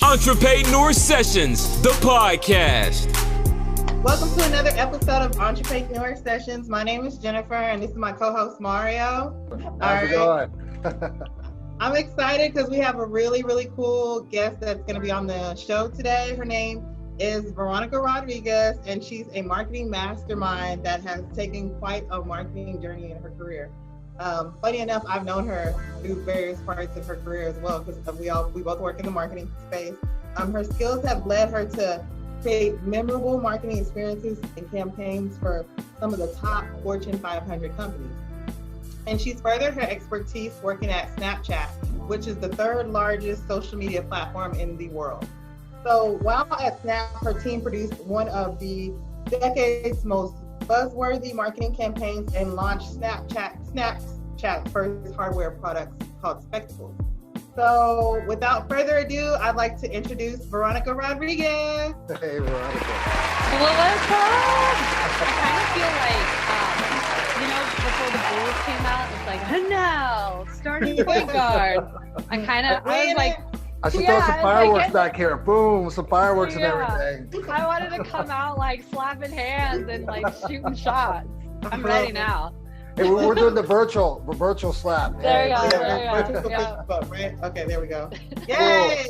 Entrepreneur Sessions, the podcast. Welcome to another episode of Entrepreneur Sessions. My name is Jennifer, and this is my co-host Mario. How's it going? I'm excited because we have a really, really cool guest that's going to be on the show today. Her name is Veronica Rodriguez, and she's a marketing mastermind that has taken quite a marketing journey in her career. Funny enough, I've known her through various parts of her career as well, because we both work in the marketing space. Her skills have led her to create memorable marketing experiences and campaigns for some of the top Fortune 500 companies. And she's furthered her expertise working at Snapchat, which is the third largest social media platform in the world. So while at Snap, her team produced one of the decade's most buzzworthy marketing campaigns and launched Snapchat's first hardware products called Spectacles. So without further ado, I'd like to introduce Veronica Rodriguez. Hey, Veronica. What's up? I kind of feel like, before the Bulls came out, it's like, and now, starting point guard. I was like, I should throw some fireworks back here. Boom, some fireworks and everything. I wanted to come out like slapping hands and like shooting shots. I'm ready now. Hey, we're doing the virtual slap. There you go. Right? Okay, there we go. Yay!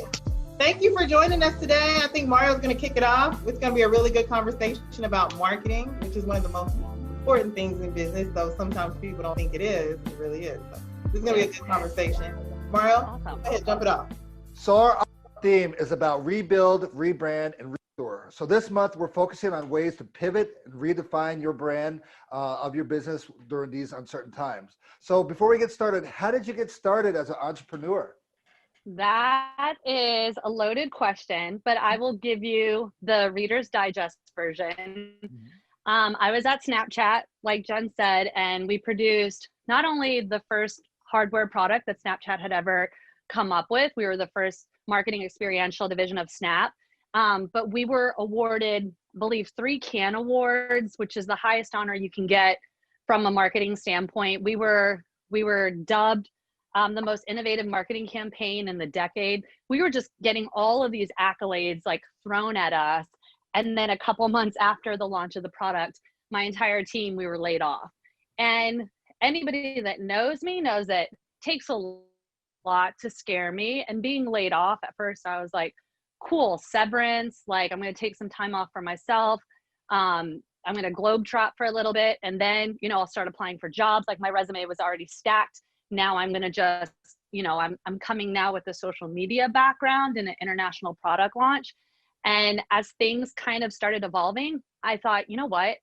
Thank you for joining us today. I think Mario's going to kick it off. It's going to be a really good conversation about marketing, which is one of the most important things in business, though sometimes people don't think it is. It really is. So this is going to be a good conversation. Mario, awesome. Go ahead, jump it off. So our theme is about rebuild, rebrand, and restore. So this month we're focusing on ways to pivot and redefine your brand of your business during these uncertain times. So before we get started, how did you get started as an entrepreneur? That is a loaded question, but I will give you the Reader's Digest version. I was at Snapchat, like Jen said, and we produced not only the first hardware product that Snapchat had ever come up with. We were the first marketing experiential division of Snap, but we were awarded, I believe, 3 CAN awards, which is the highest honor you can get from a marketing standpoint. We were dubbed the most innovative marketing campaign in the decade. We were just getting all of these accolades like thrown at us. And then a couple months after the launch of the product, my entire team, we were laid off. And anybody that knows me knows it takes a lot to scare me. And being laid off at first, I was like, cool, severance. Like, I'm going to take some time off for myself. I'm going to globetrot for a little bit. And then, you know, I'll start applying for jobs. Like, my resume was already stacked. Now I'm going to just, you know, I'm coming now with a social media background and an international product launch. And as things kind of started evolving, I thought, you know what,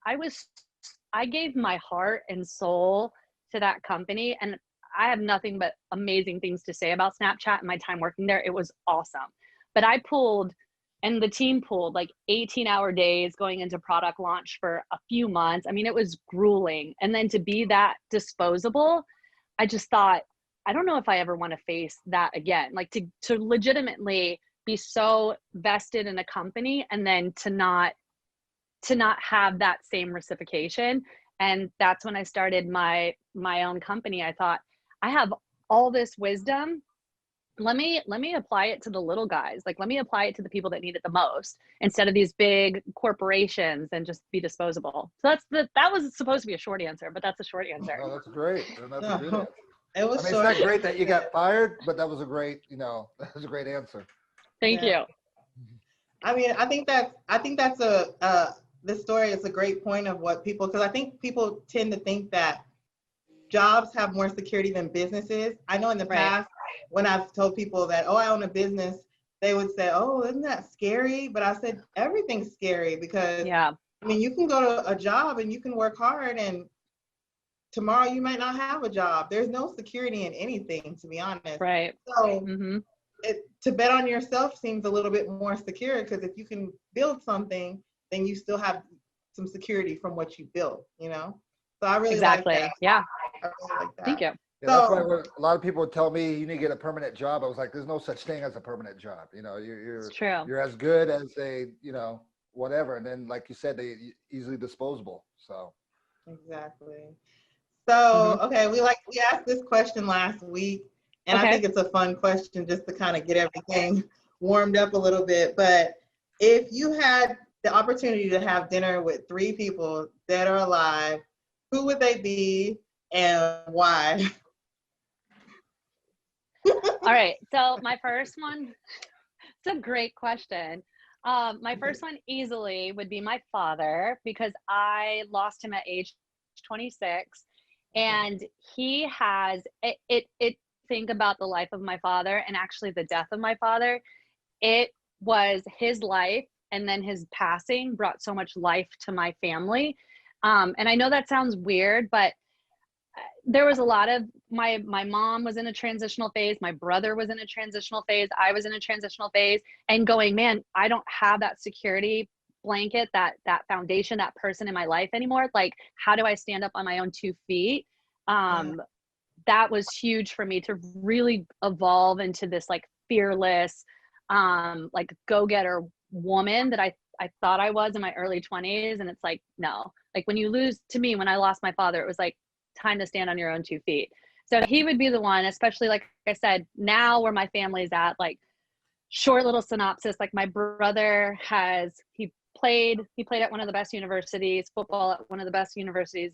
I gave my heart and soul to that company. And I have nothing but amazing things to say about Snapchat and my time working there. It was awesome. But I pulled, and the team pulled like 18-hour days going into product launch for a few months. I mean, it was grueling. And then to be that disposable, I just thought, I don't know if I ever want to face that again. Like to legitimately be so vested in a company and then to not have that same reciprocation. And that's when I started my own company. I thought, I have all this wisdom. Let me apply it to the little guys. Like, let me apply it to the people that need it the most instead of these big corporations and just be disposable. So that was supposed to be a short answer, but that's a short answer. Oh, that's great. That's a good answer. It was it's not great that you got fired, but that was a great, that was a great answer. Thank you. I mean, I think that's this story is a great point of what people, because I think people tend to think that jobs have more security than businesses. I know in the past, when I've told people that, oh, I own a business, they would say, oh, isn't that scary? But I said, everything's scary because, I mean, you can go to a job and you can work hard and tomorrow you might not have a job. There's no security in anything, to be honest. Right. So to bet on yourself seems a little bit more secure because if you can build something, then you still have some security from what you built, So I really like that. Yeah. I really like that. Thank you. Yeah, that's why a lot of people would tell me you need to get a permanent job. I was like, there's no such thing as a permanent job. You're as good as a, whatever. And then, like you said, they easily disposable. So. Exactly. So, okay, we asked this question last week, and I think it's a fun question just to kind of get everything warmed up a little bit. But if you had the opportunity to have dinner with 3 people, dead or alive, who would they be and why? All right. So my first one, it's a great question. My first one easily would be my father because I lost him at age 26. And he has think about the life of my father and actually the death of my father. It was his life and then his passing brought so much life to my family. And I know that sounds weird, but there was a lot of my mom was in a transitional phase. My brother was in a transitional phase. I was in a transitional phase and going, man, I don't have that security blanket, that foundation, that person in my life anymore. Like, how do I stand up on my own 2 feet? That was huge for me to really evolve into this like fearless, like go-getter woman that I thought I was in my early 20s. And it's like, no, like when I lost my father, it was like time to stand on your own 2 feet. So he would be the one, especially like I said, now where my family's at, like short little synopsis, like my brother he played at one of the best universities, football at one of the best universities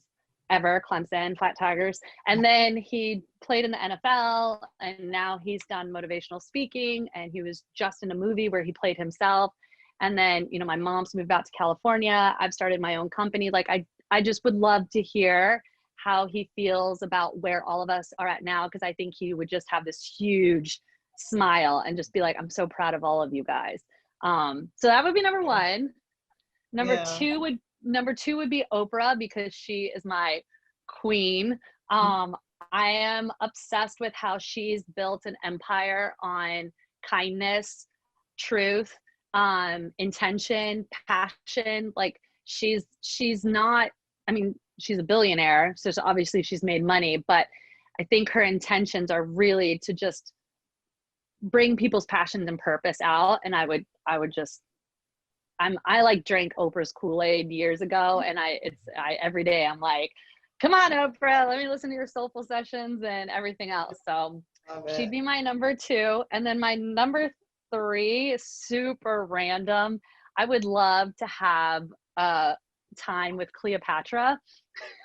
ever, Clemson, Flat Tigers. And then he played in the NFL and now he's done motivational speaking and he was just in a movie where he played himself. And then, my mom's moved out to California. I've started my own company. Like I just would love to hear how he feels about where all of us are at now. Cause I think he would just have this huge smile and just be like, I'm so proud of all of you guys. So that would be number 1. Number two would be Oprah because she is my queen. I am obsessed with how she's built an empire on kindness, truth, intention, passion. Like she's not, she's a billionaire, so obviously she's made money, but I think her intentions are really to just bring people's passions and purpose out. And I like drank Oprah's Kool-Aid years ago. And every day I'm like, come on, Oprah, let me listen to your soulful sessions and everything else. So Love she'd it. be my number 2. And then my number 3 is super random. I would love to have time with Cleopatra.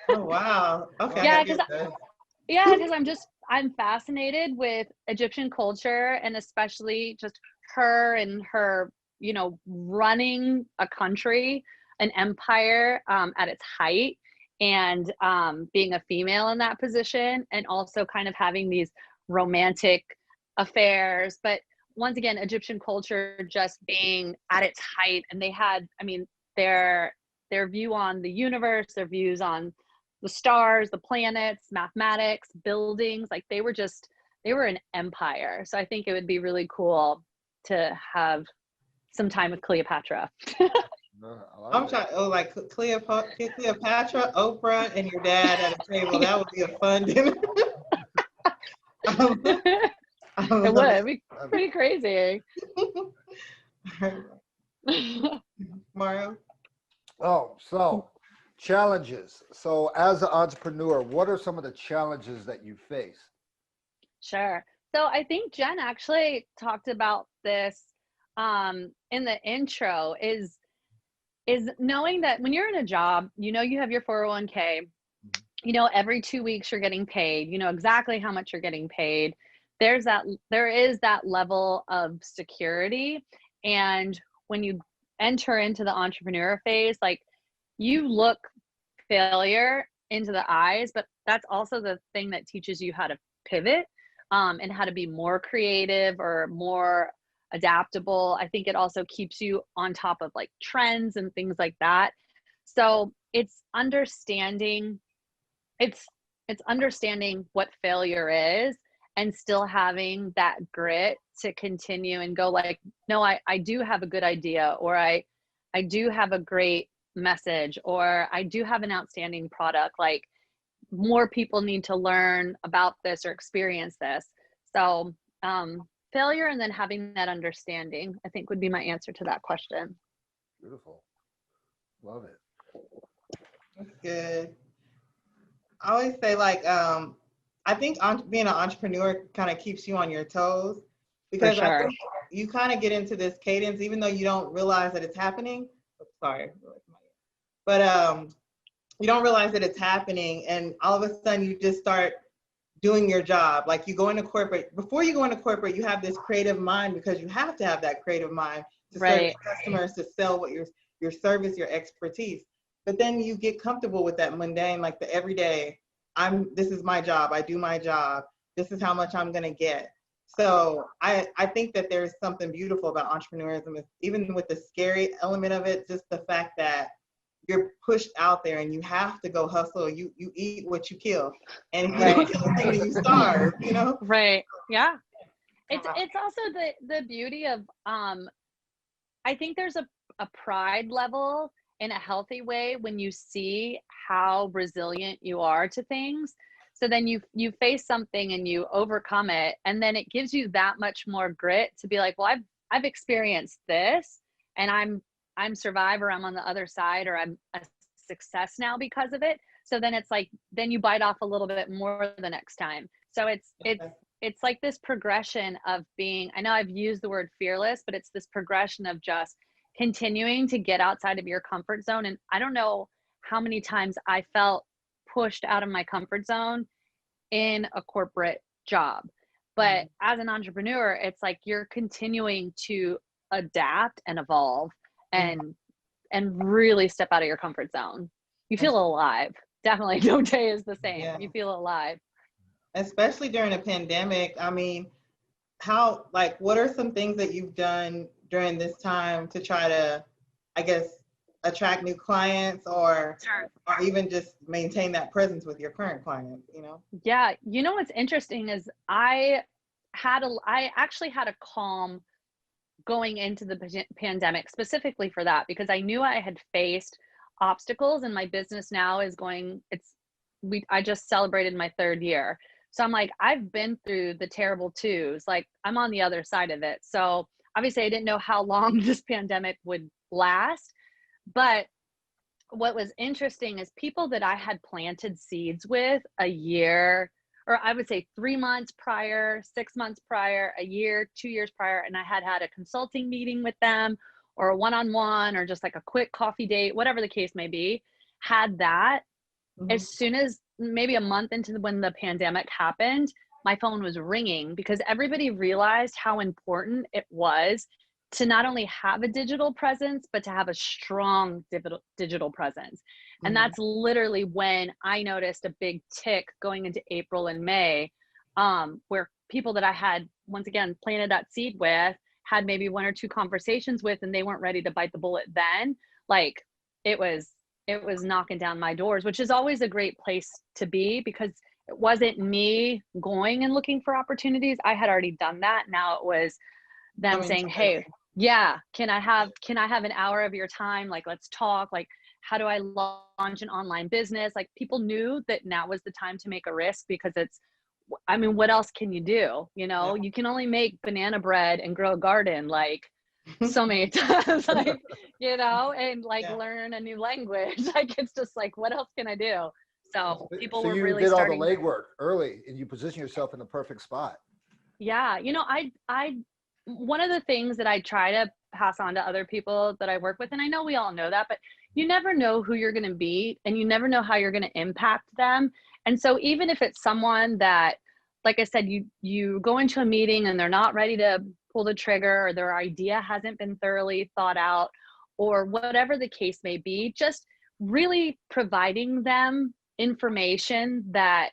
Oh, wow. Okay. Yeah, I because get that. I'm fascinated with Egyptian culture, and especially just her and her, running a country, an empire at its height, and being a female in that position, and also kind of having these romantic affairs. But once again, Egyptian culture just being at its height, and they had, I mean, their view on the universe, their views on the stars, the planets, mathematics, buildings, like they were an empire. So I think it would be really cool to have some time with Cleopatra. I'm trying. Oh, like Cleopatra, Oprah, and your dad at a table. That would be a fun dinner. I It love would it. be pretty crazy. Mario. Oh, so challenges. So as an entrepreneur, what are some of the challenges that you face? Sure. So I think Jen actually talked about this in the intro, is knowing that when you're in a job, you have your 401k, every 2 weeks you're getting paid, exactly how much you're getting paid. There is that level of security. And when you enter into the entrepreneur phase, like, you look failure into the eyes, but that's also the thing that teaches you how to pivot, and how to be more creative or more adaptable. I think it also keeps you on top of like trends and things like that. So it's understanding what failure is, and still having that grit to continue and go like, no, I do have a good idea, or I do have a great message, or I do have an outstanding product. Like, more people need to learn about this or experience this. So failure, and then having that understanding, I think, would be my answer to that question. Beautiful. Love it. That's good. I always say, like, I think being an entrepreneur kind of keeps you on your toes, For because I sure. think you kind of get into this cadence, even though you don't realize that it's happening. Oh, sorry, but you don't realize that it's happening, and all of a sudden you just start doing your job. Like, you go into corporate. Before you go into corporate, you have this creative mind, because you have to have that creative mind to serve Right. your customers, to sell what your service, your expertise. But then you get comfortable with that mundane, like the everyday. This is my job. I do my job. This is how much I'm gonna get. So I think that there's something beautiful about entrepreneurism, even with the scary element of it, just the fact that you're pushed out there and you have to go hustle. You eat what you kill, and if you Right. don't kill a thing, then you starve. You know. Right. Yeah. It's also the beauty of I think there's a pride level in a healthy way when you see how resilient you are to things. So then you face something and you overcome it, and then it gives you that much more grit to be like, well, I've experienced this, and I'm survivor, I'm on the other side, or I'm a success now because of it. So then it's like, then you bite off a little bit more the next time. So it's like this progression of being, I know I've used the word fearless, but it's this progression of just continuing to get outside of your comfort zone. And I don't know how many times I felt pushed out of my comfort zone in a corporate job. But as an entrepreneur, it's like you're continuing to adapt and evolve and really step out of your comfort zone. You feel alive. Definitely no day is the same. Yeah. You feel alive. Especially during a pandemic. I mean, what are some things that you've done during this time to try to, I guess, attract new clients, or even just maintain that presence with your current clients, Yeah. What's interesting is I actually had a calm going into the pandemic, specifically for that, because I knew I had faced obstacles, and my business now I just celebrated my 3rd year. So I'm like, I've been through the terrible twos, like I'm on the other side of it. So obviously I didn't know how long this pandemic would last, but what was interesting is people that I had planted seeds with a year, or I would say 3 months prior, 6 months prior, a year, 2 years prior, and I had had a consulting meeting with them or a one-on-one or just like a quick coffee date, whatever the case may be, had that. As soon as maybe a month into when the pandemic happened, my phone was ringing because everybody realized how important it was to not only have a digital presence, but to have a strong digital presence. And that's literally when I noticed a big tick going into April and May, where people that I had, once again, planted that seed with, had maybe 1 or 2 conversations with, and they weren't ready to bite the bullet then. Like it was knocking down my doors, which is always a great place to be because it wasn't me going and looking for opportunities. I had already done that. Now it was them saying, hey, yeah, can I have an hour of your time? Like, let's talk. Like, how do I launch an online business? Like, people knew that now was the time to make a risk because I mean, what else can you do? You know, you can only make banana bread and grow a garden like so many times, like, you know, and like learn a new language. Like, it's just like, what else can I do? So people were really starting. So you did all the legwork early and you position yourself in the perfect spot. Yeah. You know, one of the things that I try to pass on to other people that I work with, and I know we all know that, but you never know who you're going to be and you never know how you're going to impact them. And so even if it's someone that, like I said, you go into a meeting and they're not ready to pull the trigger, or their idea hasn't been thoroughly thought out, or whatever the case may be, just really providing them information that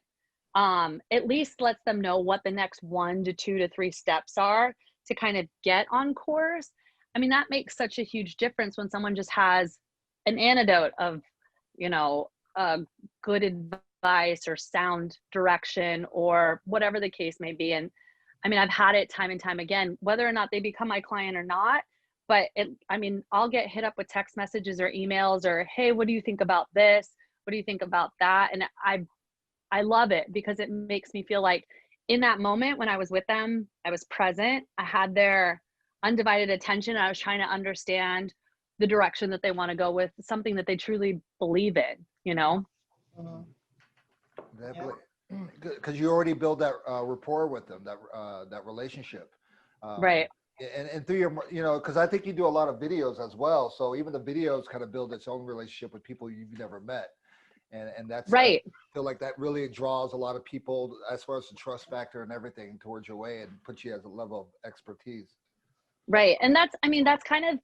at least lets them know what the next 1 to 2 to 3 steps are to kind of get on course. I mean, that makes such a huge difference when someone just has an antidote of, you know, good advice or sound direction or whatever the case may be. And I mean, I've had it time and time again, whether or not they become my client or not, but I mean, I'll get hit up with text messages or emails or, hey, what do you think about this? What do you think about that? And I love it because it makes me feel like in that moment when I was with them, I was present, I had their undivided attention. I was trying to understand the direction that they want to go with, something that they truly believe in, you know? Definitely. Because you already build that rapport with them, that relationship. Right. And through your, you know, because I think you do a lot of videos as well. So even the videos kind of build its own relationship with people you've never met. And that's right. I feel like that really draws a lot of people as far as the trust factor and everything towards your way and puts you at a level of expertise. Right. And that's kind of,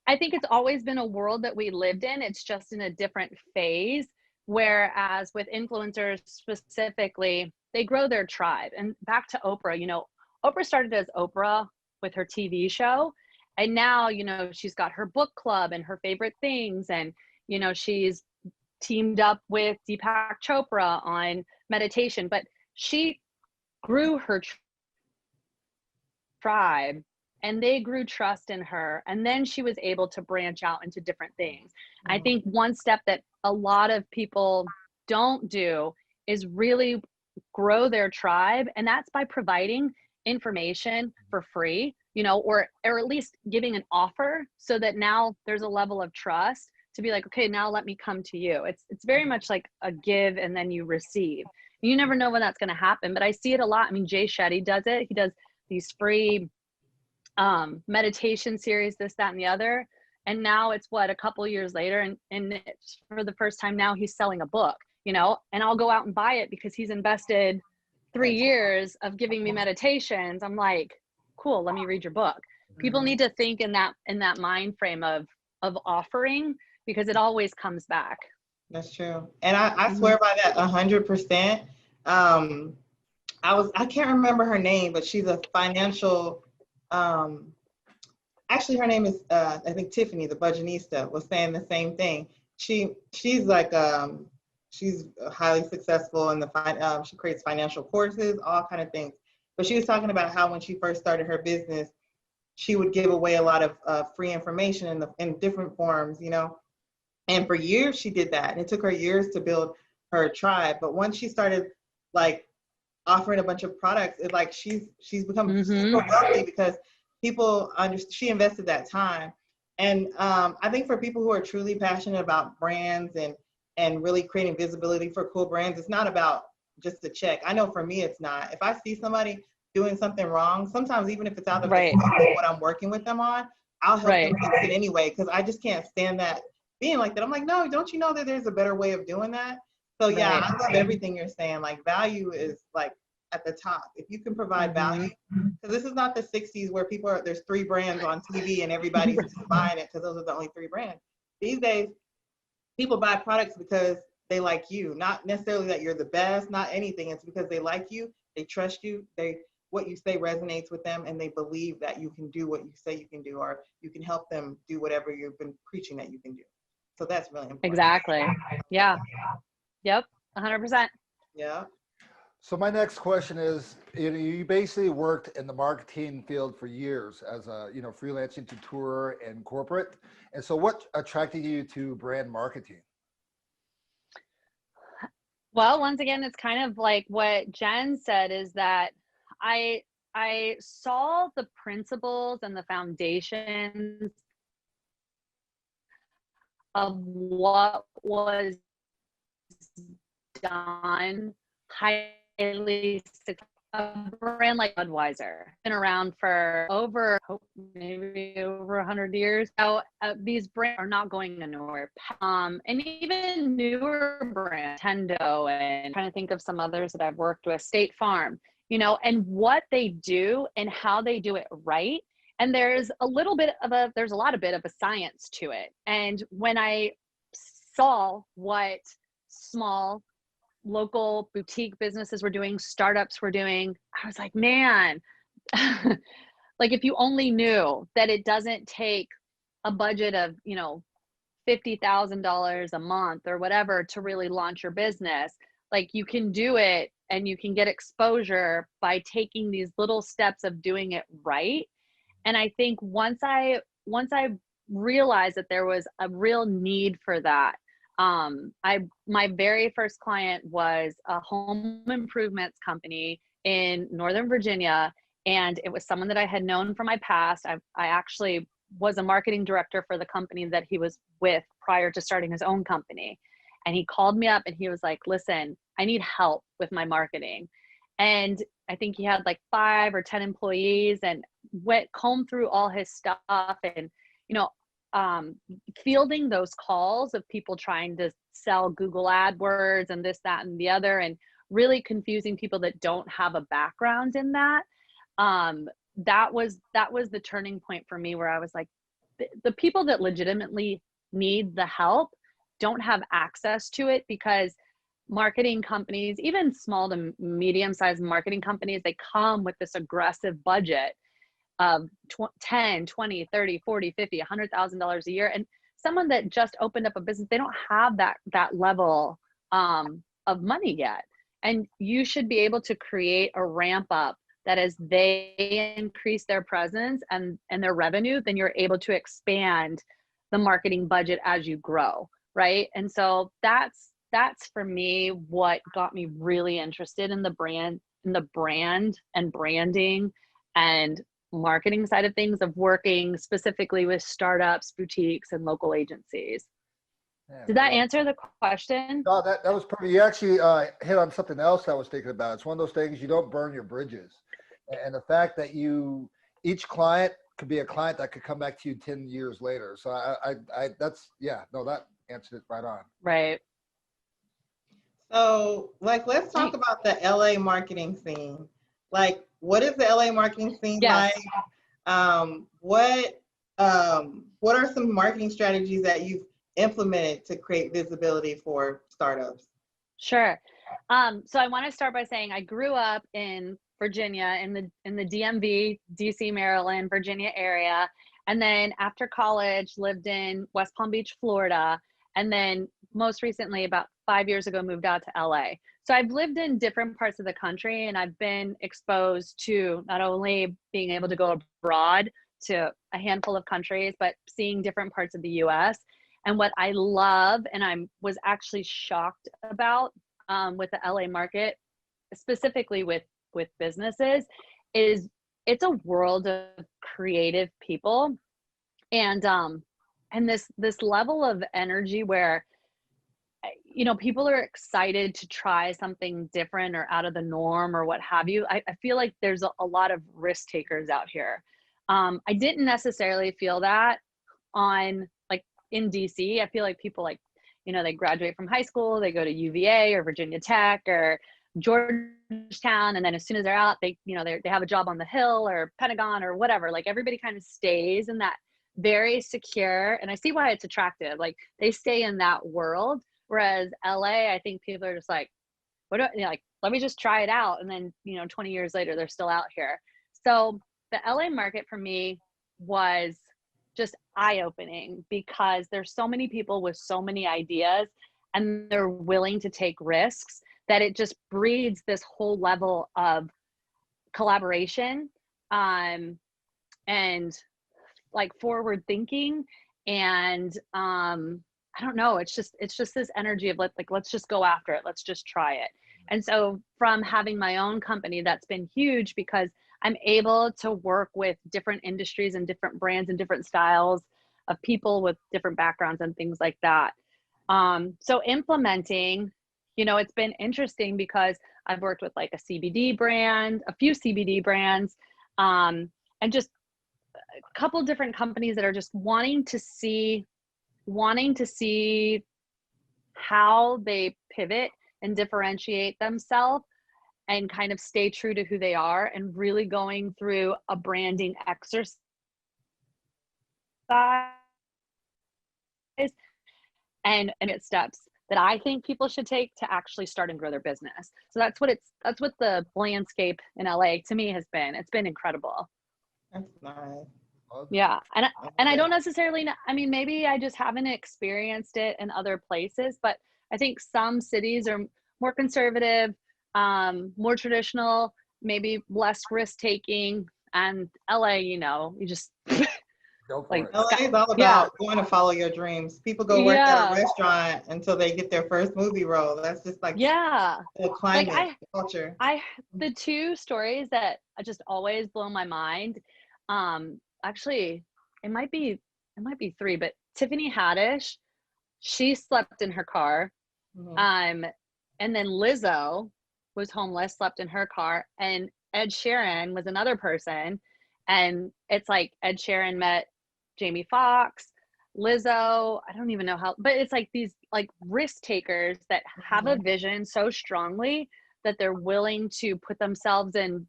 I think it's always been a world that we lived in. It's just in a different phase. Whereas with influencers specifically, they grow their tribe. And back to Oprah, you know, Oprah started as Oprah with her TV show. And now, you know, she's got her book club and her favorite things. And, you know, she's teamed up with Deepak Chopra on meditation, but she grew her tribe and they grew trust in her. And then she was able to branch out into different things. I think one step that a lot of people don't do is really grow their tribe. And that's by providing information for free, you know, or at least giving an offer so that now there's a level of trust to be like, okay, now let me come to you. It's very much like a give and then you receive. You never know when that's going to happen, but I see it a lot. I mean, Jay Shetty does it. He does these free meditation series, this, that, and the other. And now it's a couple years later, and it's for the first time now he's selling a book, you know, and I'll go out and buy it because he's invested 3 years of giving me meditations. I'm like, cool, let me read your book. People need to think in that mind frame of offering, because it always comes back. That's true. And I swear by that 100%. I can't remember her name, but she's a financial, actually her name is, I think Tiffany, the Budgetnista, was saying the same thing. She's like, she's highly successful in she creates financial courses, all kind of things. But she was talking about how when she first started her business, she would give away a lot of free information in different forms, you know. And for years she did that. And it took her years to build her tribe. But once she started like offering a bunch of products, it's like she's become super wealthy because people she invested that time. And I think for people who are truly passionate about brands and really creating visibility for cool brands, it's not about just a check. I know for me, it's not. If I see somebody doing something wrong, sometimes even if it's out of the scope of what I'm working with them on, I'll help them fix it anyway, because I just can't stand that being like that. I'm like, no, don't you know that there's a better way of doing that? So yeah, I love everything you're saying. Like, value is like at the top. If you can provide value, because this is not the 60s where there's 3 brands on TV and everybody's just buying it because those are the only 3 brands. These days, people buy products because they like you, not necessarily that you're the best, not anything. It's because they like you, they trust you, what you say resonates with them, and they believe that you can do what you say you can do, or you can help them do whatever you've been preaching that you can do. So that's really important. Exactly. Yeah. Yep. 100%. Yeah. So my next question is, you basically worked in the marketing field for years as a, freelancing to tour and corporate. And so what attracted you to brand marketing? Well, once again, it's kind of like what Jen said, is that I saw the principles and the foundations of what was done highly successful. A brand like Budweiser, been around for maybe over 100 years. Now, these brands are not going anywhere. And even newer brands, Nintendo, and I'm trying to think of some others that I've worked with, State Farm, and what they do and how they do it right. And there's a lot of science to it. And when I saw what small local boutique businesses were doing, startups were doing, I was like, man, like if you only knew that it doesn't take a budget of, $50,000 a month or whatever to really launch your business, like you can do it and you can get exposure by taking these little steps of doing it right. And I think once I realized that there was a real need for that, my very first client was a home improvements company in Northern Virginia. And it was someone that I had known from my past. I actually was a marketing director for the company that he was with prior to starting his own company. And he called me up and he was like, listen, I need help with my marketing. And I think he had like 5 or 10 employees, and combed through all his stuff and, fielding those calls of people trying to sell Google AdWords and this, that, and the other, and really confusing people that don't have a background in that. That was the turning point for me, where I was like, the people that legitimately need the help don't have access to it, because marketing companies, even small to medium-sized marketing companies, they come with this aggressive budget of 10, 20, 30, 40, 50, $100,000 a year. And someone that just opened up a business, they don't have that level of money yet. And you should be able to create a ramp up that as they increase their presence and their revenue, then you're able to expand the marketing budget as you grow, right? And so that's for me what got me really interested in the brand and branding and marketing side of things, of working specifically with startups, boutiques, and local agencies. Yeah, did that answer the question? No, that was perfect. You actually hit on something else I was thinking about. It's one of those things, you don't burn your bridges. And the fact that each client could be a client that could come back to you 10 years later. So that answered it right on. Right. So let's talk about the LA marketing scene. What is the LA marketing scene like? What are some marketing strategies that you've implemented to create visibility for startups? Sure. So I want to start by saying I grew up in Virginia, in the DMV, DC, Maryland, Virginia area. And then after college, lived in West Palm Beach, Florida. And then most recently, about 5 years ago, moved out to LA. So I've lived in different parts of the country, and I've been exposed to not only being able to go abroad to a handful of countries, but seeing different parts of the US. And what I love, and I was actually shocked about with the LA market, specifically with businesses, is it's a world of creative people And this level of energy where, you know, people are excited to try something different or out of the norm or what have you. I feel like there's a lot of risk takers out here. I didn't necessarily feel that on like in DC. I feel like people like, you know, they graduate from high school, they go to UVA or Virginia Tech or Georgetown, and then as soon as they're out, they, you know, they have a job on the Hill or Pentagon or whatever. Like everybody kind of stays in that very secure, and I see why it's attractive. Like they stay in that world. Whereas LA, I think people are just like, what do I, you know, like, let me just try it out. And then, you know, 20 years later, they're still out here. So the LA market for me was just eye-opening because there's so many people with so many ideas and they're willing to take risks that it just breeds this whole level of collaboration, and like forward thinking. And I don't know, it's just this energy of let's just go after it. Let's just try it. And so from having my own company, that's been huge because I'm able to work with different industries and different brands and different styles of people with different backgrounds and things like that. So implementing, you know, it's been interesting because I've worked with like a CBD brand, a few CBD brands, and just a couple different companies that are just wanting to see how they pivot and differentiate themselves and kind of stay true to who they are, and really going through a branding exercise and steps that I think people should take to actually start and grow their business. So that's what the landscape in LA to me has been. It's been incredible. That's nice. Yeah. And I don't necessarily know, I mean, maybe I just haven't experienced it in other places, but I think some cities are more conservative, more traditional, maybe less risk taking, and LA, you know, you just Go for like it. LA is all about going to follow your dreams. People go work at a restaurant until they get their first movie role. That's just like the climate, like the culture. The two stories that just always blow my mind, actually it might be three, but Tiffany Haddish, she slept in her car. And then Lizzo was homeless, slept in her car, and Ed Sheeran was another person. And it's like Ed Sheeran met Jamie Foxx, Lizzo, I don't even know how, but it's like these like risk takers that have a vision so strongly that they're willing to put themselves in,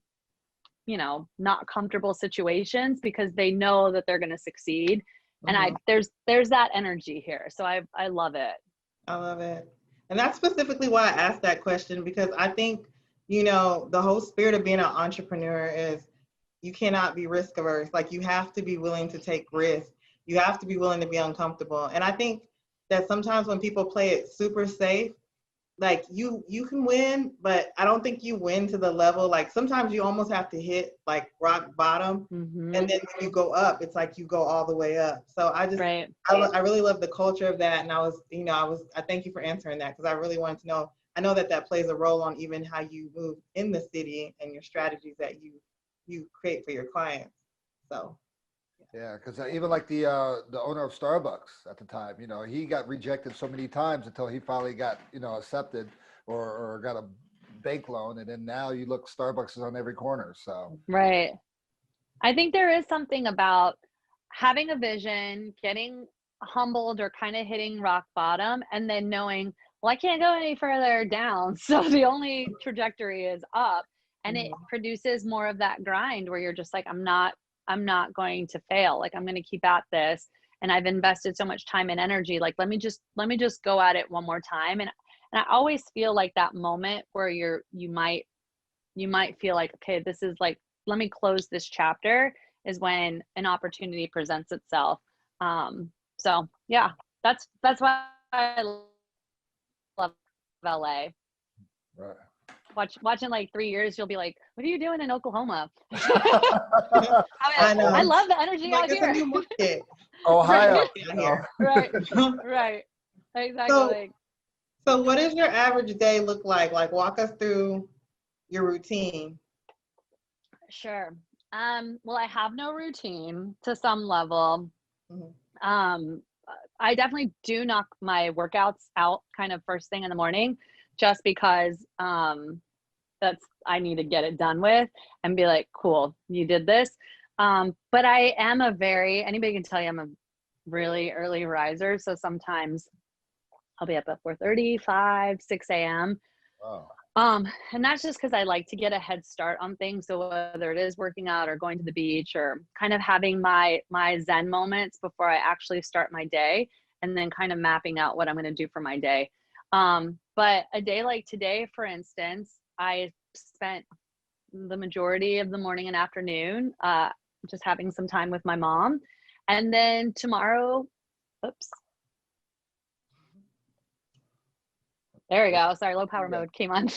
you know, not comfortable situations because they know that they're going to succeed. And there's that energy here. So I love it. I love it. And that's specifically why I asked that question, because I think, you know, the whole spirit of being an entrepreneur is you cannot be risk averse. Like you have to be willing to take risks. You have to be willing to be uncomfortable. And I think that sometimes when people play it super safe, like you can win, but I don't think you win to the level, like sometimes you almost have to hit like rock bottom. And then when you go up, it's like you go all the way up. So I just, I really love the culture of that. And I thank you for answering that, because I really wanted to know, I know that plays a role on even how you move in the city and your strategies that you create for your clients. So. Yeah, because even like the owner of Starbucks at the time, you know, he got rejected so many times until he finally got, you know, accepted or got a bank loan, and then now you look, Starbucks is on every corner. So right, I think there is something about having a vision, getting humbled or kind of hitting rock bottom, and then knowing, well, I can't go any further down, so the only trajectory is up, and it produces more of that grind where you're just like, I'm not going to fail. Like I'm going to keep at this. And I've invested so much time and energy. Like, let me just go at it one more time. And I always feel like that moment where you might feel like, okay, this is like, let me close this chapter, is when an opportunity presents itself. So yeah, that's why I love LA. Right. Watching like 3 years, you'll be like, what are you doing in Oklahoma? I know. I love the energy out here. Ohio. Right. Exactly. So what does your average day look like? Like walk us through your routine. Sure. Well, I have no routine to some level. Mhm. I definitely do knock my workouts out kind of first thing in the morning, just because that's I need to get it done with and be like, cool, you did this. But I am anybody can tell you I'm a really early riser. So sometimes I'll be up at 4:30, 5, 6 a.m. Wow. And that's just because I like to get a head start on things. So whether it is working out or going to the beach or kind of having my Zen moments before I actually start my day, and then kind of mapping out what I'm going to do for my day. But a day like today, for instance, I spent the majority of the morning and afternoon just having some time with my mom. And then tomorrow, oops. There we go. Sorry, low power mode came on.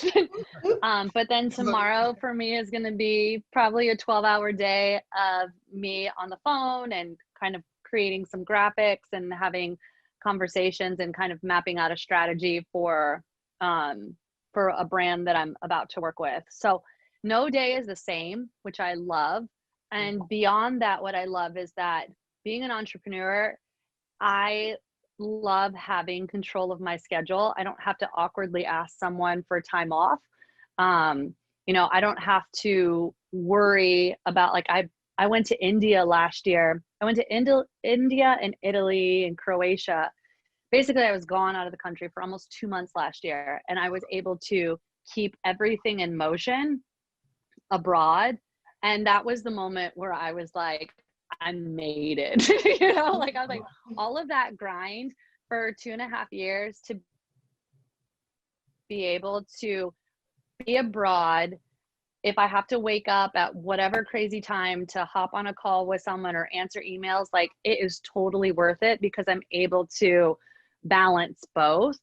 But then tomorrow for me is going to be probably a 12-hour day of me on the phone and kind of creating some graphics and having conversations and kind of mapping out a strategy for a brand that I'm about to work with. So no day is the same, which I love. And beyond that, what I love is that being an entrepreneur, I love having control of my schedule. I don't have to awkwardly ask someone for time off. I don't have to worry about I went to India last year. I went to India and Italy and Croatia. Basically, I was gone out of the country for almost 2 months last year, and I was able to keep everything in motion abroad. And that was the moment where I was like, I made it. I was like, all of that grind for 2.5 years to be able to be abroad. If I have to wake up at whatever crazy time to hop on a call with someone or answer emails, like it is totally worth it because I'm able to balance both.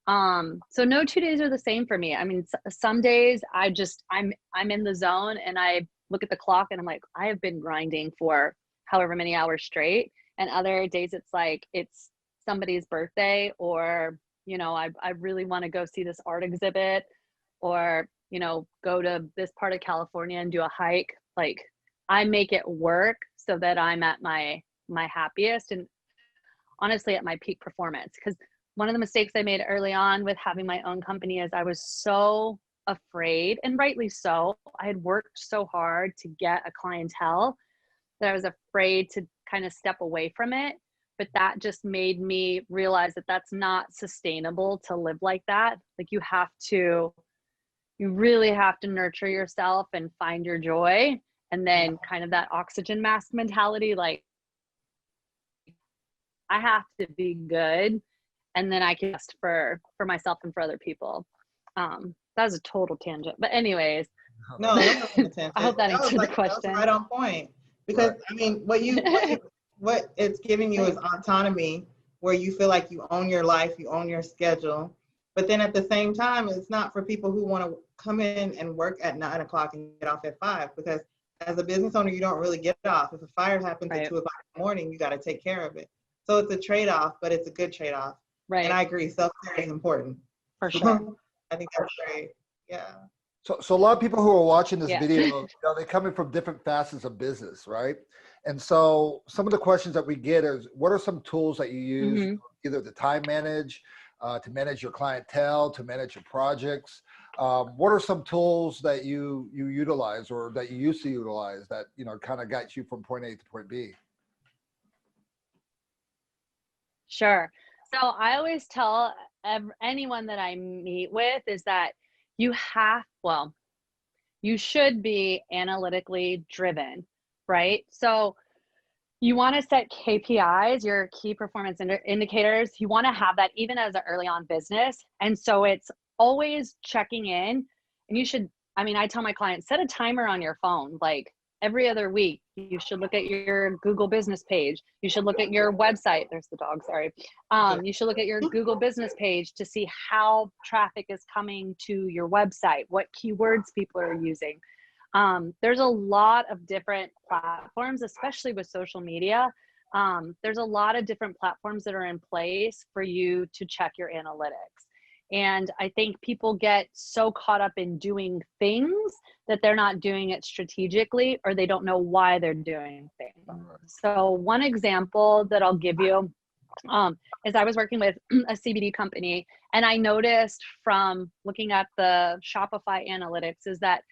So no 2 days are the same for me. I mean, some days I'm in the zone and I look at the clock and I'm like, I have been grinding for however many hours straight. And other days it's like, it's somebody's birthday, or, I really want to go see this art exhibit, or, go to this part of California and do a hike. Like I make it work so that I'm at my happiest and honestly at my peak performance. Because one of the mistakes I made early on with having my own company is I was so afraid, and rightly so. I had worked so hard to get a clientele that I was afraid to kind of step away from it. But that just made me realize that that's not sustainable to live like that. Like you really have to nurture yourself and find your joy. And then kind of that oxygen mask mentality, like I have to be good, and then I can just for myself and for other people. That was a total tangent, but anyways. No, that wasn't a tangent. I hope that answered the question. That was right on point. Because I mean, what it's giving you is autonomy, where you feel like you own your life, you own your schedule. But then at the same time, it's not for people who want to come in and work at 9 o'clock and get off at 5. Because as a business owner, you don't really get off. If a fire happens at 2 o'clock in the morning, you got to take care of it. So it's a trade-off, but it's a good trade-off. Right. And I agree, self-care is important. For sure. I think that's great. Yeah. So a lot of people who are watching this video, they're coming from different facets of business, right? And so some of the questions that we get is, what are some tools that you use either to time manage, to manage your clientele, to manage your projects? What are some tools that you utilize or that you used to utilize that, kind of got you from point A to point B? Sure. So I always tell anyone that I meet with is that you should be analytically driven, right? So you want to set KPIs, your key performance indicators. You want to have that even as an early on business. And so it's always checking in, and I tell my clients, set a timer on your phone. Like every other week, you should look at your Google business page. You should look at your website. There's the dog, sorry. You should look at your Google business page to see how traffic is coming to your website, what keywords people are using. There's a lot of different platforms, especially with social media. There's a lot of different platforms that are in place for you to check your analytics. And I think people get so caught up in doing things that they're not doing it strategically, or they don't know why they're doing things. So one example that I'll give you is I was working with a CBD company, and I noticed from looking at the Shopify analytics is that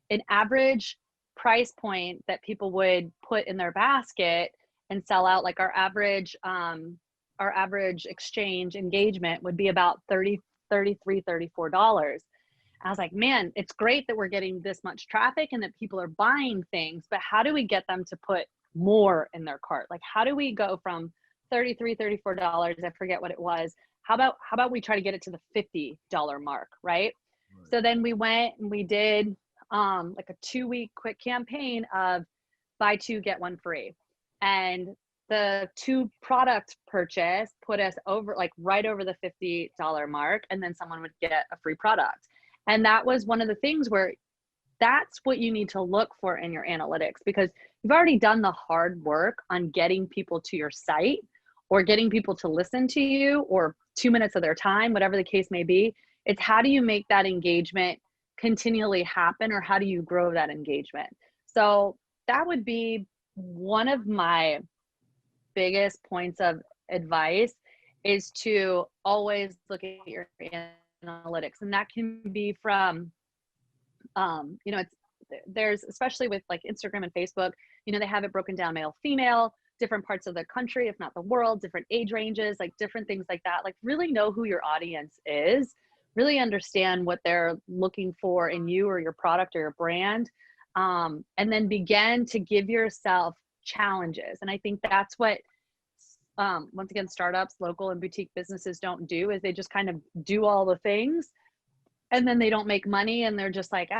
an average price point that people would put in their basket and sell out, like our average exchange engagement would be about $34. I was like, man, it's great that we're getting this much traffic and that people are buying things, but how do we get them to put more in their cart? Like, how do we go from $34, I forget what it was. How about we try to get it to the $50 mark, right? So then we went and we did like a 2-week quick campaign of buy 2, get 1 free. And the 2 product purchase put us over, like right over the $50 mark. And then someone would get a free product. And that was one of the things where that's what you need to look for in your analytics, because you've already done the hard work on getting people to your site or getting people to listen to you, or 2 minutes of their time, whatever the case may be. It's how do you make that engagement continually happen, or how do you grow that engagement? So that would be one of my biggest points of advice, is to always look at your analytics. And that can be from, there's, especially with like Instagram and Facebook, they have it broken down male, female, different parts of the country, if not the world, different age ranges, like different things like that. Like really know who your audience is, really understand what they're looking for in you or your product or your brand. And then begin to give yourself challenges. And I think that's what, once again, startups, local and boutique businesses don't do, is they just kind of do all the things and then they don't make money, and they're just like,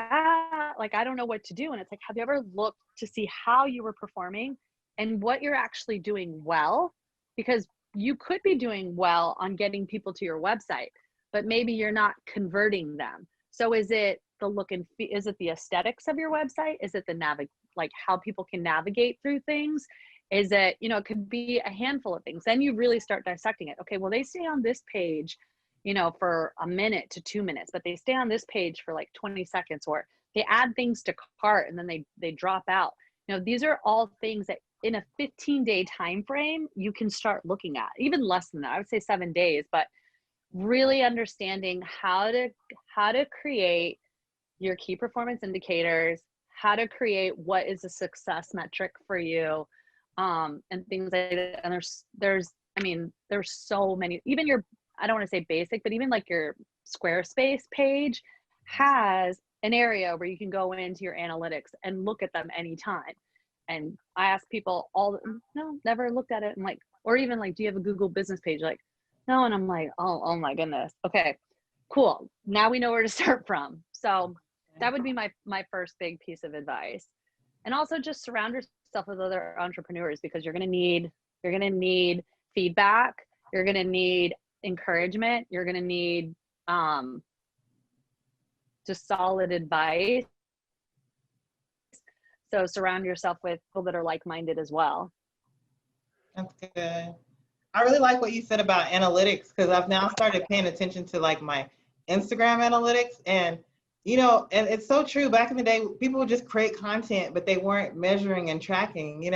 like, I don't know what to do. And it's like, have you ever looked to see how you were performing and what you're actually doing well? Because you could be doing well on getting people to your website, but maybe you're not converting them. So is it the look and feel? Is it the aesthetics of your website? Is it the like how people can navigate through things? Is it, it could be a handful of things. Then you really start dissecting it. Okay, well, they stay on this page, for a minute to 2 minutes, but they stay on this page for like 20 seconds, or they add things to cart and then they drop out. These are all things that in a 15-day time frame, you can start looking at, even less than that. I would say 7 days, but really understanding how to create your key performance indicators, how to create what is a success metric for you, and things like that. And there's so many, even I don't want to say basic, but even like your Squarespace page has an area where you can go into your analytics and look at them anytime. And I ask people no, never looked at it. And like, or even like, do you have a Google business page? Like, no. And I'm like, oh my goodness. Okay, cool. Now we know where to start from. So that would be my first big piece of advice. And also just surround yourself with other entrepreneurs, because you're going to need feedback. You're going to need encouragement. You're going to need just solid advice. So surround yourself with people that are like-minded as well. That's good. I really like what you said about analytics, because I've now started paying attention to like my Instagram analytics, and and it's so true. Back in the day, people would just create content, but they weren't measuring and tracking,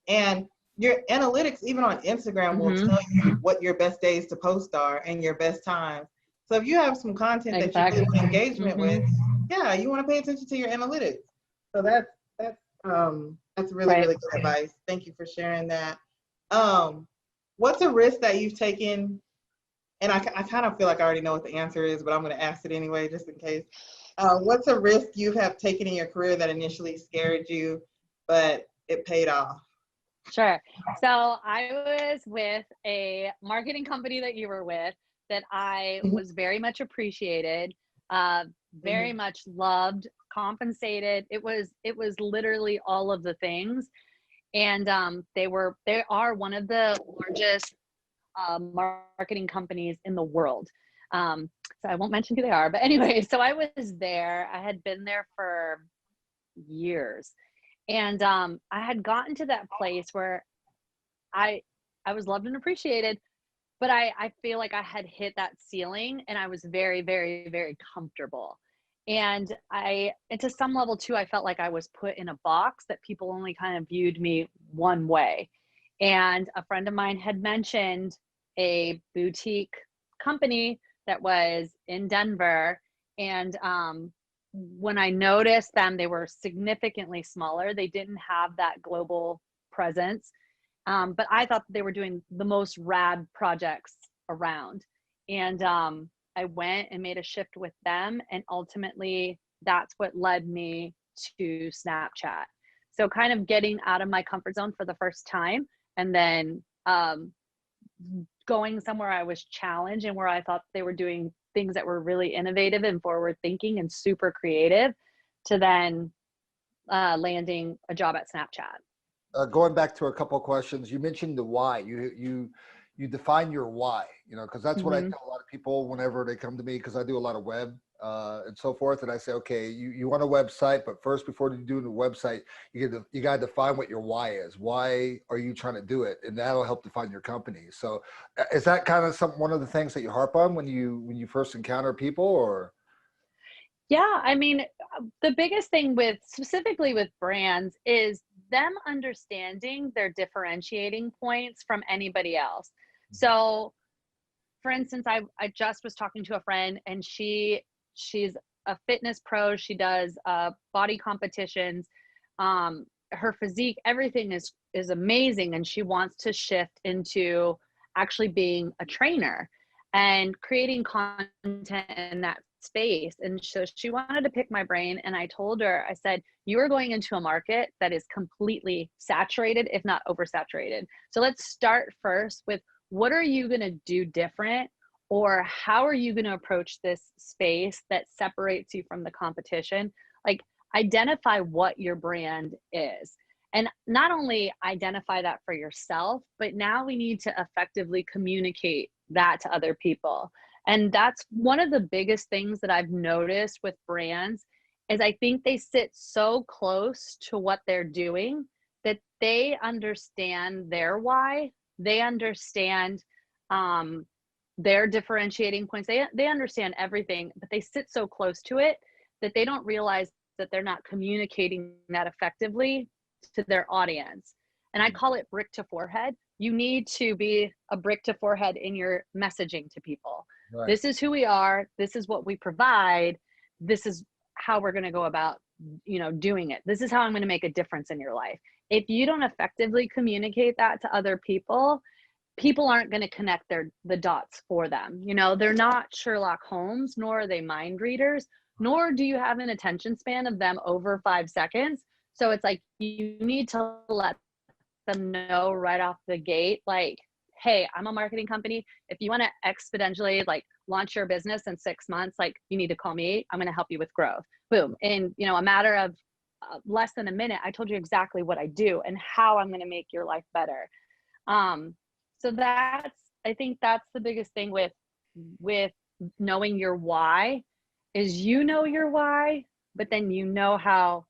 and your analytics, even on Instagram, will tell you what your best days to post are and your best times. So if you have some content that you really want engagement with, you want to pay attention to your analytics. So that's really, really good advice. Thank you for sharing that. What's a risk that you've taken? And I kind of feel like I already know what the answer is, but I'm going to ask it anyway, just in case. What's a risk you have taken in your career that initially scared you, but it paid off? Sure. So I was with a marketing company that you were with that I was very much appreciated, very much loved, compensated. It was literally all of the things. And they are one of the largest marketing companies in the world. So I won't mention who they are, but anyway, so I was there. I had been there for years. And I had gotten to that place where I was loved and appreciated, but I feel like I had hit that ceiling and I was very, very, very comfortable. And to some level too, I felt like I was put in a box that people only kind of viewed me one way. And a friend of mine had mentioned a boutique company that was in Denver. And when I noticed them, they were significantly smaller. They didn't have that global presence. But I thought they were doing the most rad projects around. And I went and made a shift with them. And ultimately, that's what led me to Snapchat. So kind of getting out of my comfort zone for the first time, and then going somewhere I was challenged and where I thought they were doing things that were really innovative and forward thinking and super creative, to then landing a job at Snapchat. Going back to a couple of questions, you mentioned the why. You define your why, because that's what I tell a lot of people whenever they come to me, because I do a lot of web and so forth. And I say, okay, you want a website, but first, before you do the website, you got to define what your why is. Why are you trying to do it? And that'll help define your company. So is that kind of one of the things that you harp on when you first encounter people, or? Yeah, I mean, the biggest thing specifically with brands is them understanding their differentiating points from anybody else. So for instance, I just was talking to a friend, and she's a fitness pro. She does body competitions. Her physique, everything is amazing. And she wants to shift into actually being a trainer and creating content in that space. And so she wanted to pick my brain. And I told her, I said, you are going into a market that is completely saturated, if not oversaturated. So let's start first with, what are you going to do different? Or how are you going to approach this space that separates you from the competition? Like, identify what your brand is. And not only identify that for yourself, but now we need to effectively communicate that to other people. And that's one of the biggest things that I've noticed with brands, is I think they sit so close to what they're doing that they understand their why. They understand their differentiating points. They understand everything, but they sit so close to it that they don't realize that they're not communicating that effectively to their audience. And I call it brick to forehead. You need to be a brick to forehead in your messaging to people. Right. This is who we are. This is what we provide. This is how we're going to go about, doing it. This is how I'm going to make a difference in your life. If you don't effectively communicate that to other people, people aren't going to connect the dots for them. They're not Sherlock Holmes, nor are they mind readers, nor do you have an attention span of them over 5 seconds. So it's like, you need to let them know right off the gate, like, hey, I'm a marketing company. If you want to exponentially launch your business in 6 months, you need to call me. I'm going to help you with growth. Boom. In a matter of less than a minute, I told you exactly what I do and how I'm going to make your life better. So I think that's the biggest thing with knowing your why, is your why, but then how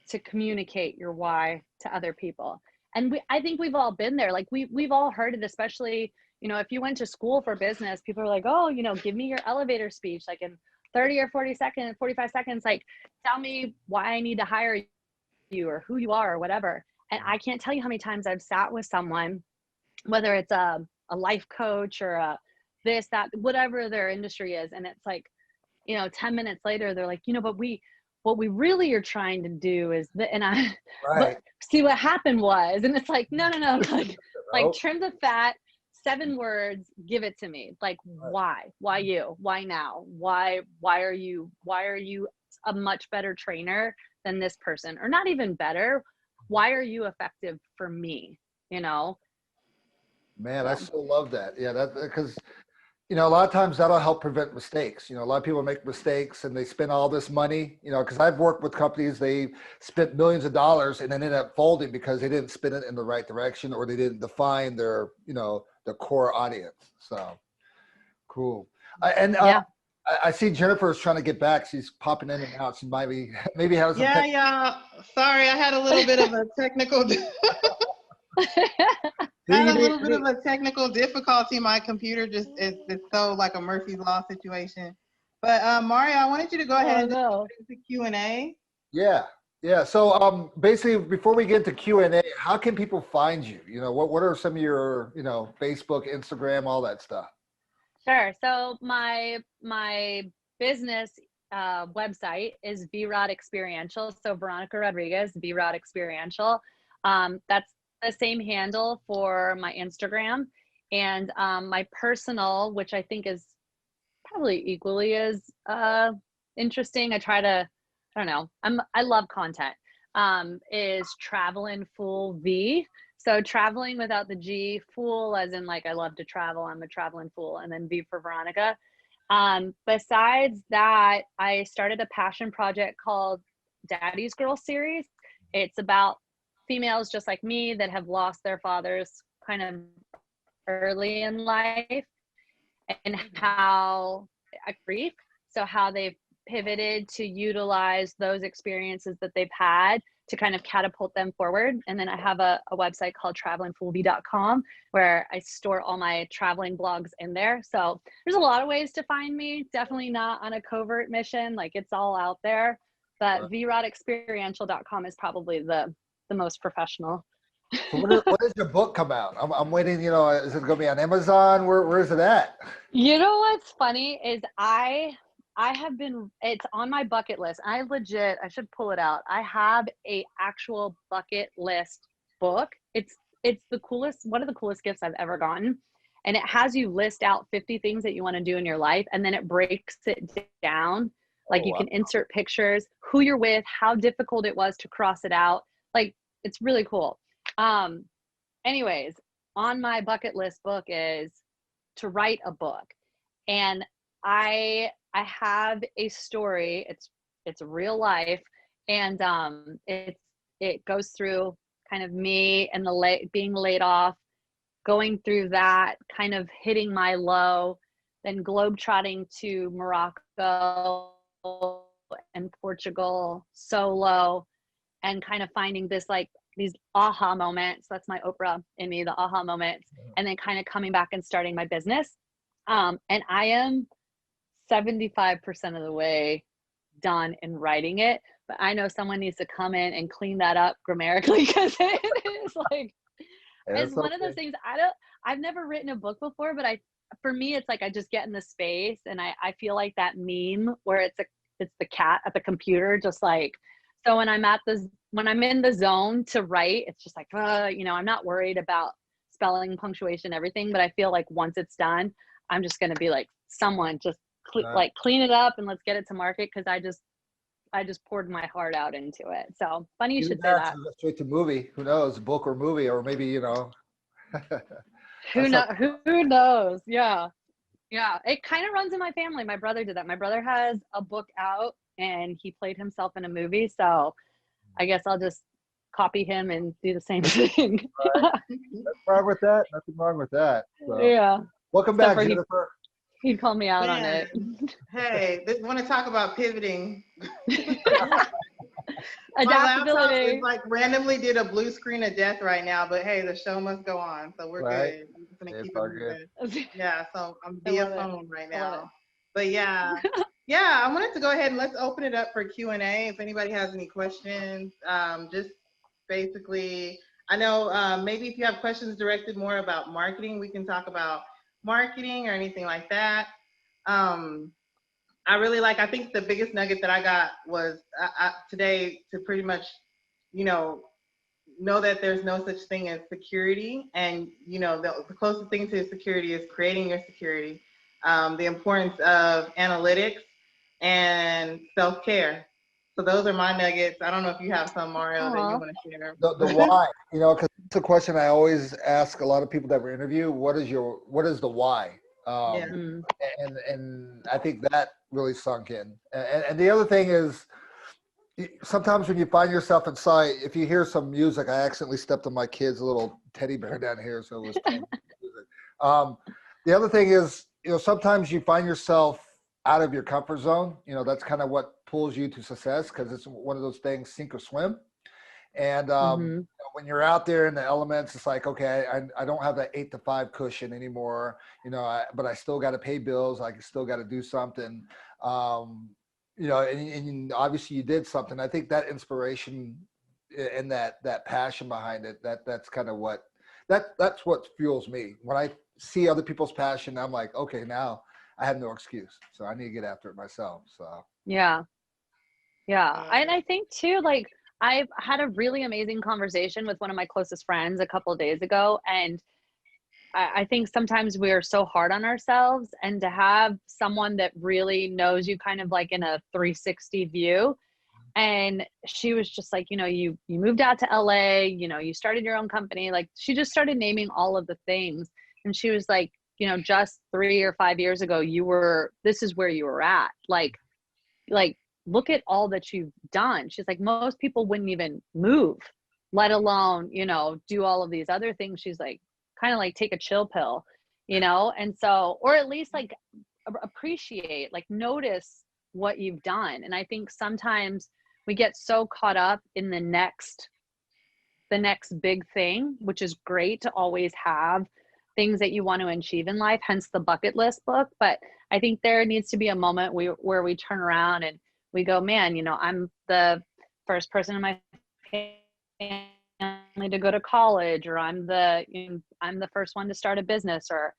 to communicate your why to other people. And I think we've all been there. We've all heard it, especially, if you went to school for business, people are like, oh, give me your elevator speech, in 30 or 45 seconds, tell me why I need to hire you or who you are or whatever. And I can't tell you how many times I've sat with someone, whether it's a life coach or this, that, whatever their industry is. And it's 10 minutes later, they're like, but what we really are trying to do is that, and I right. See what happened was, and it's like, no, trim the fat, 7 words, give it to me. Why you, why now? Why are you a much better trainer than this person? Or not even better. Why are you effective for me? Man, I so love that. Yeah, because a lot of times that'll help prevent mistakes. A lot of people make mistakes and they spend all this money, because I've worked with companies, they spent millions of dollars and then ended up folding because they didn't spin it in the right direction, or they didn't define their, the core audience. So cool. I see Jennifer's trying to get back. She's popping in and out. She might be, maybe have some. Yeah. Sorry, I had a little bit of a technical. I had a little bit of a technical difficulty. My computer just it's so like a Murphy's Law situation. But Mario, I wanted you to go ahead and just go into Q&A. Yeah. Yeah. So basically, before we get to Q&A, how can people find you? You know, what are some of your, you know, Facebook, Instagram, all that stuff? Sure. So my business website is VROD Experiential. So Veronica Rodriguez, VROD Experiential. That's the same handle for my Instagram, and my personal, which I think is probably equally as interesting. I don't know. I love content. Is Travelin' Fool V. So traveling without the G, fool as in like I love to travel. I'm a traveling fool, and then V for Veronica. Besides that, I started a passion project called Daddy's Girl Series. It's about females just like me that have lost their fathers kind of early in life, and how grief. So how they've pivoted to utilize those experiences that they've had to kind of catapult them forward. And then I have a website called travelingfoolv.com where I store all my traveling blogs in there. So there's a lot of ways to find me. Definitely not on a covert mission. Like, it's all out there. But vrodexperiential.com is probably the most professional. So when does your book come out? I'm waiting, you know, is it going to be on Amazon? Where is it at? You know what's funny is I have been, it's on my bucket list. I should pull it out. I have a actual bucket list book. It's the coolest, one of the coolest gifts I've ever gotten. And it has you list out 50 things that you want to do in your life. And then it breaks it down. Like you can insert pictures, who you're with, how difficult it was to cross it out. Like, it's really cool. Anyways, on my bucket list book is to write a book. And I have a story. It's real life, and it goes through kind of me and being laid off, going through that, kind of hitting my low, then globetrotting to Morocco and Portugal solo, and kind of finding this like these aha moments. That's my Oprah in me, the aha moments, and then kind of coming back and starting my business. And I am 75% of the way done in writing it, but I know someone needs to come in and clean that up grammatically, because it is like, it's one of those things. I've never written a book before, but for me, it's like I just get in the space, and I feel like that meme where it's the cat at the computer, just like, so when I'm in the zone to write, it's just like, you know, I'm not worried about spelling, punctuation, everything, but I feel like once it's done, I'm just going to be like, someone just like clean it up and let's get it to market, because I just poured my heart out into it. So funny you should say that. Straight to movie. Who knows? Book or movie, or maybe, you know. Who knows? Yeah. It kind of runs in my family. My brother did that. My brother has a book out, and he played himself in a movie. So I guess I'll just copy him and do the same thing. Right. Nothing wrong with that. Nothing wrong with that. So. Yeah. Welcome back, Jennifer. He'd call me out on it. Hey, want to talk about pivoting. Adaptability. My laptop is like randomly did a blue screen of death right now, but hey, the show must go on, so we're good. I'm just gonna keep it moving. Yeah, so I'm via phone right now. But yeah, I wanted to go ahead and let's open it up for Q&A. If anybody has any questions, just basically, I know maybe if you have questions directed more about marketing, we can talk about marketing or anything like that. I think the biggest nugget that I got was today to pretty much, you know that there's no such thing as security. And, you know, the closest thing to security is creating your security. The importance of analytics and self-care. So those are my nuggets. I don't know if you have some, Mario, that you want to share. The why, you know, because it's a question I always ask a lot of people that we interview. What is the why? And I think that really sunk in. And the other thing is, sometimes when you find yourself inside, if you hear some music, I accidentally stepped on my kid's little teddy bear down here, so it was playing music. The other thing is, you know, sometimes you find yourself out of your comfort zone. You know, that's kind of what pulls you to success, because it's one of those things, sink or swim. And when you're out there in the elements, it's like, okay, I don't have that 8 to 5 cushion anymore, but I still got to pay bills. I still got to do something. And obviously you did something. I think that inspiration and that passion behind it, that's kind of that's what fuels me. When I see other people's passion, I'm like, okay, now I have no excuse. So I need to get after it myself. So yeah. And I think too, like, I've had a really amazing conversation with one of my closest friends a couple of days ago, and I think sometimes we're so hard on ourselves, and to have someone that really knows you kind of like in a 360 view. And she was just like, you moved out to LA, you started your own company. Like, she just started naming all of the things. And she was like, just 3 or 5 years ago, this is where you were at. Like, look at all that you've done. She's like, most people wouldn't even move, let alone, do all of these other things. She's like, kind of like take a chill pill, and so, or at least like appreciate, like notice what you've done. And I think sometimes we get so caught up in the next big thing, which is great to always have things that you want to achieve in life, hence the bucket list book. But I think there needs to be a moment where we turn around and we go, man, I'm the first person in my family to go to college, or I'm the first one to start a business, or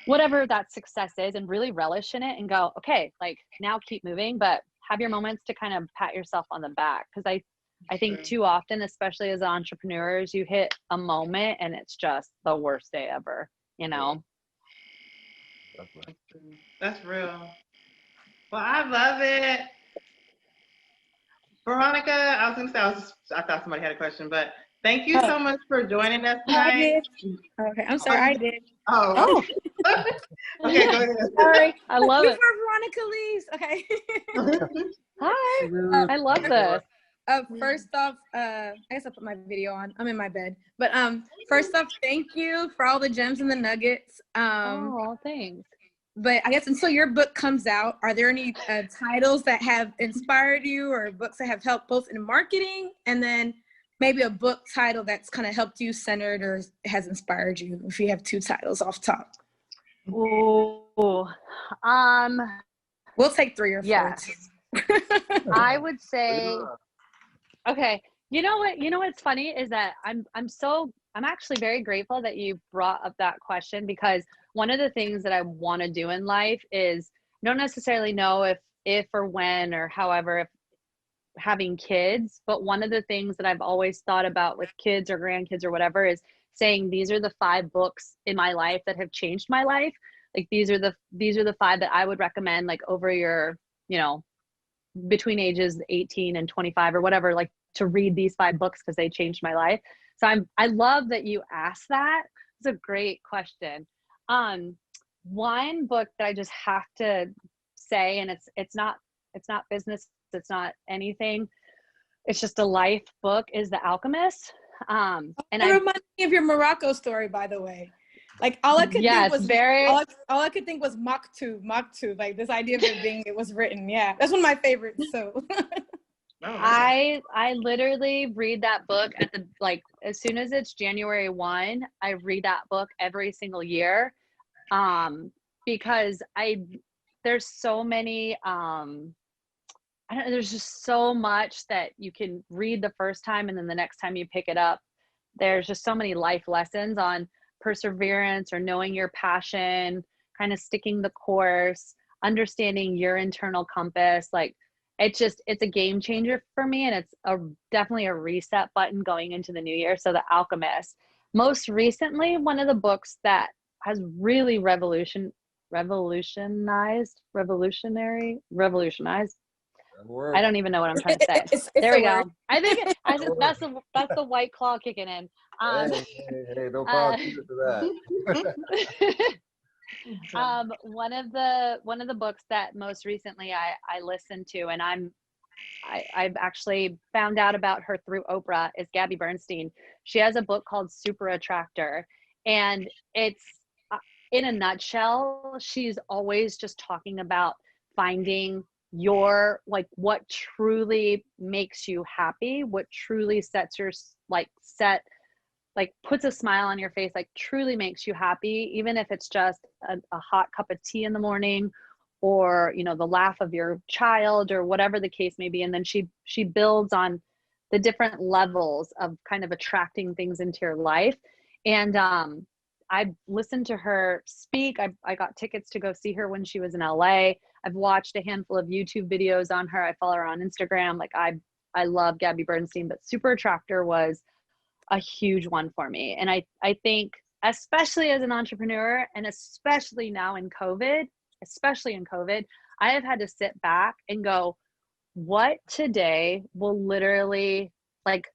whatever that success is, and really relish in it and go, okay, like now keep moving, but have your moments to kind of pat yourself on the back. Because I think too often, especially as entrepreneurs, you hit a moment and it's just the worst day ever, That's real. Well, I love it. Veronica, I was gonna say, I thought somebody had a question, but thank you so much for joining us tonight. I did. Okay, I'm sorry, I did. Oh. Okay, go ahead. Sorry. I love it. Before Veronica leaves, okay. Hi, I love this. First off, I guess I'll put my video on. I'm in my bed. But first off, thank you for all the gems and the nuggets. Thanks. But I guess until your book comes out, are there any titles that have inspired you, or books that have helped both in marketing, and then maybe a book title that's kind of helped you centered or has inspired you, if you have 2 titles off top? Ooh. We'll take 3 or 4. Yes. I would say, okay, what's funny is that I'm actually very grateful that you brought up that question, because one of the things that I want to do in life is, I don't necessarily know if or when or however, if having kids, but one of the things that I've always thought about with kids or grandkids or whatever is saying, these are the 5 books in my life that have changed my life. Like, these are the 5 that I would recommend, like, over your, between ages 18 and 25 or whatever, like, to read these 5 books because they changed my life. So I love that you asked that. It's a great question. One book that I just have to say, and it's not business, it's not anything, it's just a life book, is The Alchemist. And it reminds me of your Morocco story, by the way. Like, all I could think was all I could think was Maktub, like this idea of it was written. Yeah, that's one of my favorites. So I literally read that book as soon as it's January 1, I read that book every single year, because there's so many there's just so much that you can read the first time, and then the next time you pick it up, there's just so many life lessons on perseverance, or knowing your passion, kind of sticking the course, understanding your internal compass. Like, it's a game changer for me, and it's definitely a reset button going into the new year. So The Alchemist. Most recently, one of the books that has really revolutionized. I don't even know what I'm trying to say. It's there we go. I think that's the white claw kicking in. Hey, no problem to that. One of the books that most recently I listened to, and I've actually found out about her through Oprah, is Gabby Bernstein. She has a book called Super Attractor, and it's, in a nutshell, she's always just talking about finding your, like, what truly makes you happy, what truly sets your, like puts a smile on your face, like truly makes you happy, even if it's just a hot cup of tea in the morning, or, you know, the laugh of your child, or whatever the case may be. And then she builds on the different levels of kind of attracting things into your life. And I listened to her speak. I got tickets to go see her when she was in LA. I've watched a handful of YouTube videos on her. I follow her on Instagram. Like, I love Gabby Bernstein, but Super Attractor was a huge one for me. And I think, especially as an entrepreneur, and especially now in COVID, I have had to sit back and go, what today will literally like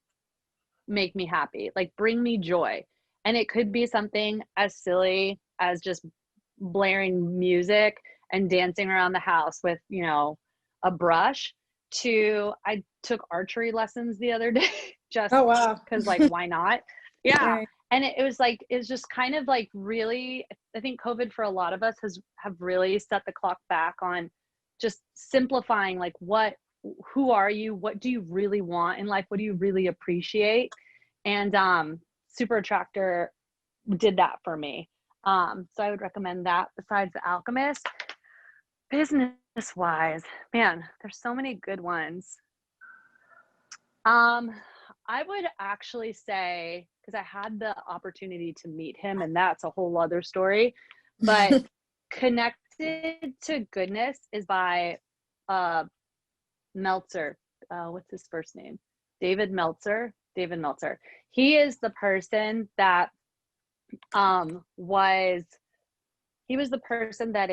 make me happy, like bring me joy. And it could be something as silly as just blaring music and dancing around the house with, you know, a brush, to I took archery lessons the other day just because, like, why not? Yeah. Right. And it was like, it's just kind of like really, I think COVID for a lot of us have really set the clock back on just simplifying, like, who are you? What do you really want in life? What do you really appreciate? And Super Attractor did that for me. So I would recommend that. Besides The Alchemist, business wise, man, there's so many good ones. I would actually say, because I had the opportunity to meet him, and that's a whole other story, but Connected to Goodness is by Meltzer. What's his first name? David Meltzer. He is the person that was the person that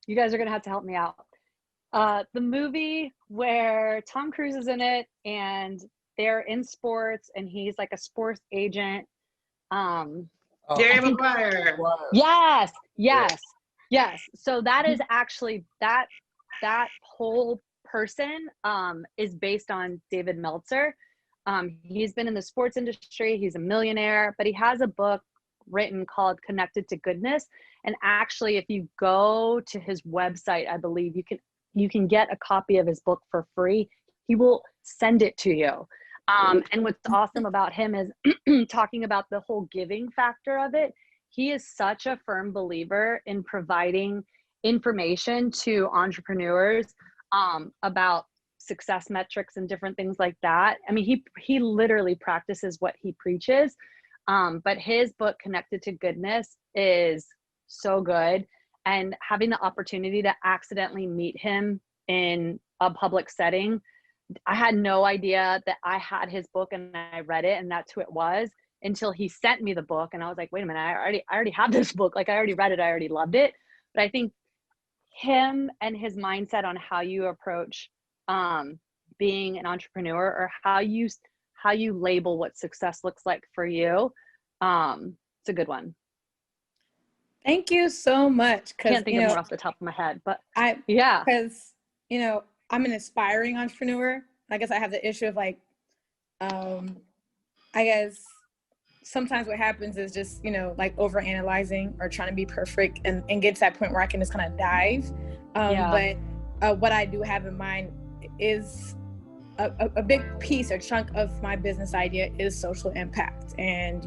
you guys are gonna have to help me out. The movie where Tom Cruise is in it and they're in sports and he's like a sports agent. Jerry Maguire. Yes. So that is actually that whole person is based on David Meltzer. He's been in the sports industry. He's a millionaire, but he has a book written called Connected to Goodness. And actually, if you go to his website, I believe you can get a copy of his book for free. He will send it to you. And what's awesome about him is talking about the whole giving factor of it. He is such a firm believer in providing information to entrepreneurs about success metrics and different things like that. I mean, he literally practices what he preaches. But his book, Connected to Goodness, is so good. And having the opportunity to accidentally meet him in a public setting, I had no idea that I had his book, and I read it and that's who it was, until he sent me the book. And I was like, wait a minute, I already have this book. Like, I already read it. I already loved it. But I think him and his mindset on how you approach being an entrepreneur, or how you label what success looks like for you, it's a good one. Thank you so much. Can't think of more off the top of my head, but because I'm an aspiring entrepreneur. I guess I have the issue of like, I guess sometimes what happens is just, like over-analyzing or trying to be perfect and get to that point where I can just kind of dive. But what I do have in mind is a big piece or chunk of my business idea is social impact. And,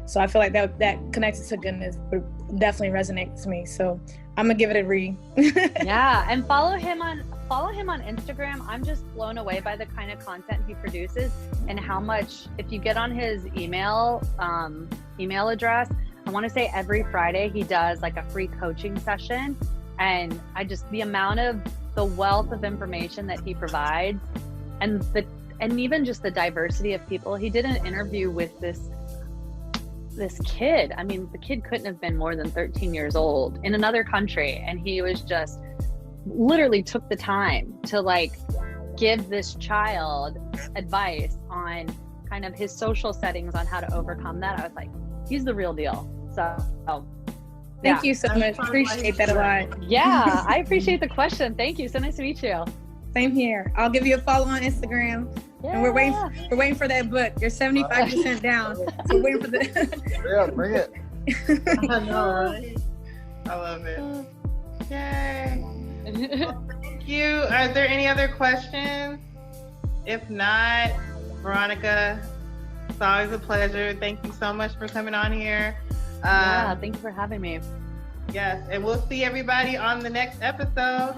so I feel like that Connected to Goodness would definitely resonate to me. So I'm gonna give it a read. Yeah, and follow him on Instagram. I'm just blown away by the kind of content he produces and how much, if you get on his email address, I want to say every Friday he does like a free coaching session. And the wealth of information that he provides, and even just the diversity of people. He did an interview with this kid. I mean, the kid couldn't have been more than 13 years old in another country. And he was just literally took the time to like give this child advice on kind of his social settings on how to overcome that. I was like, he's the real deal. So thank you so much. Appreciate that a lot. Yeah, I appreciate the question. Thank you. So nice to meet you. Same here. I'll give you a follow on Instagram. Yeah. And we're waiting for that book. You're 75% down. So we're waiting for Yeah, bring it. I know, right? I love it. Yay. Well, thank Thank you. Are there any other questions? If not, Veronica, it's always a pleasure. Thank you so much for coming on here. Yeah, thank you for having me. Yes, and we'll see everybody on the next episode.